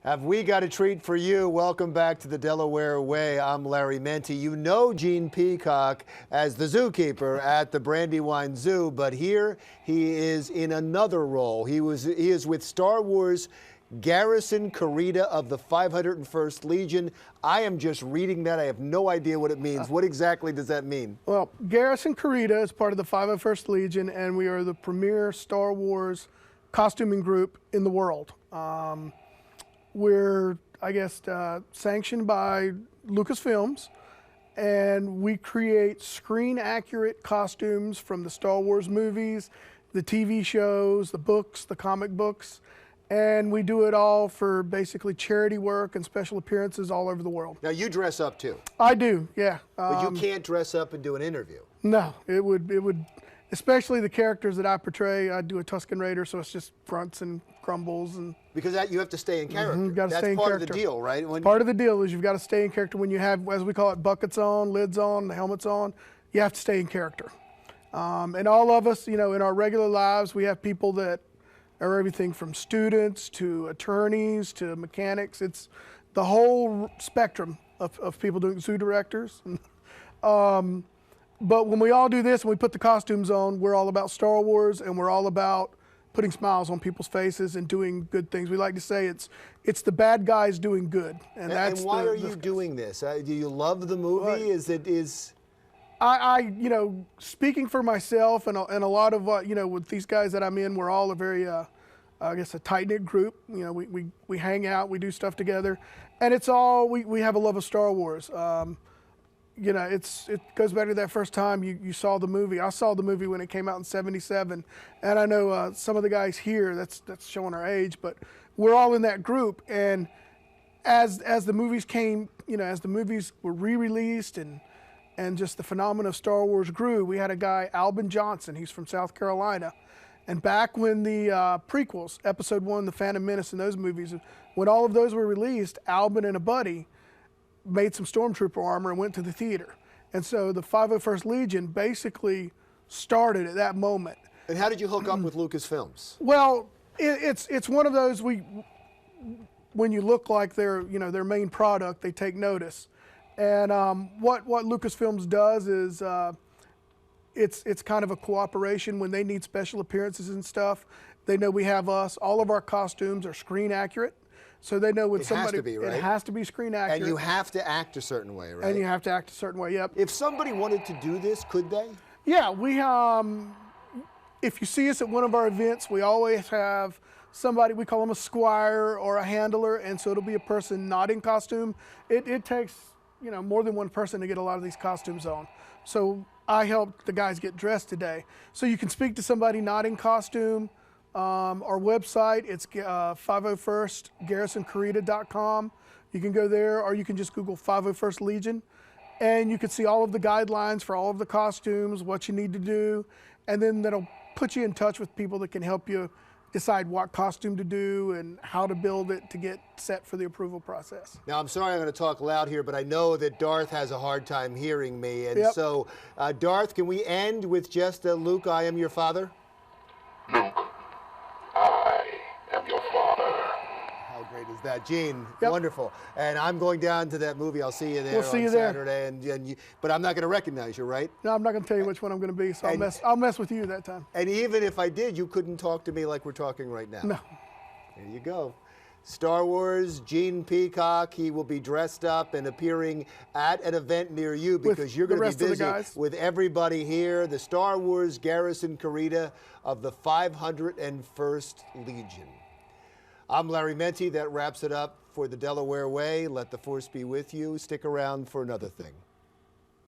Have we got a treat for you? Welcome back to the Delaware Way. I'm Larry Menti. You know Gene Peacock as the zookeeper at the Brandywine Zoo, but here he is in another role. He is with Star Wars Garrison Kurita of the 501st Legion. I am just reading that. I have no idea what it means. What exactly does that mean? Well, Garrison Kurita is part of the 501st Legion, and we are the premier Star Wars costuming group in the world. We're, I guess, sanctioned by Lucasfilms, and we create screen-accurate costumes from the Star Wars movies, the TV shows, the books, the comic books, and we do it all for basically charity work and special appearances all over the world. Now, you dress up, too. I do, yeah. But you can't dress up and do an interview. No, it would, especially the characters that I portray. I do a Tusken Raider, so it's just grunts and grumbles and. Because you have to stay in character. You've got to stay in character. That's part of the deal, right? Part of the deal is you've got to stay in character when you have, as we call it, buckets on, lids on, the helmets on. You have to stay in character. And all of us, you know, in our regular lives, we have people that are everything from students to attorneys to mechanics. It's the whole spectrum of people doing zoo directors. But when we all do this and we put the costumes on, we're all about Star Wars, and we're all about putting smiles on people's faces and doing good things. We like to say it's the bad guys doing good, and that's. And why are you doing this? Do you love the movie? I you know, speaking for myself and a lot of you know, with these guys that I'm in, we're all a very I guess a tight-knit group. You know, we hang out, we do stuff together, and it's all we have a love of Star Wars. You know, it goes back to that first time you saw the movie. I saw the movie when it came out in '77, and I know some of the guys here, that's showing our age, but we're all in that group. And as the movies came, you know, as the movies were re-released and just the phenomenon of Star Wars grew, we had a guy, Albin Johnson, he's from South Carolina, and back when the prequels, Episode 1, The Phantom Menace, and those movies, when all of those were released, Albin and a buddy made some stormtrooper armor and went to the theater. And so the 501st Legion basically started at that moment. And how did you hook up with Lucasfilms? Well, it's one of those, when you look like their main product, they take notice. And what Lucasfilms does is it's kind of a cooperation. When they need special appearances and stuff, they know we have us. All of our costumes are screen accurate. So they know when somebody, has to be, right? It has to be screen accurate. And you have to act a certain way, right? And you have to act a certain way, yep. If somebody wanted to do this, could they? Yeah, we if you see us at one of our events, we always have somebody, we call them a squire or a handler, and so it'll be a person not in costume. It takes, you know, more than one person to get a lot of these costumes on. So I helped the guys get dressed today. So you can speak to somebody not in costume. Our website, it's 501stgarrisonkurita.com. You can go there, or you can just Google 501st Legion, and you can see all of the guidelines for all of the costumes, what you need to do, and then that'll put you in touch with people that can help you decide what costume to do and how to build it to get set for the approval process. Now, I'm sorry I'm going to talk loud here, but I know that Darth has a hard time hearing me, and so, Darth, can we end with just Luke, I am your father? Luke, I am your father. How great is that, Gene? Wonderful. And I'm going down to that movie. I'll see you there on Saturday. But I'm not going to recognize you, right? No, I'm not going to tell you which one I'm going to be. So I'll mess with you that time. And even if I did, you couldn't talk to me like we're talking right now. No. There you go. Star Wars, Gene Peacock. He will be dressed up and appearing at an event near you because you're going to be busy with everybody here. The Star Wars Garrison Kurita of the 501st Legion. I'm Larry Menti. That wraps it up for the Delaware Way. Let the Force be with you. Stick around for another thing.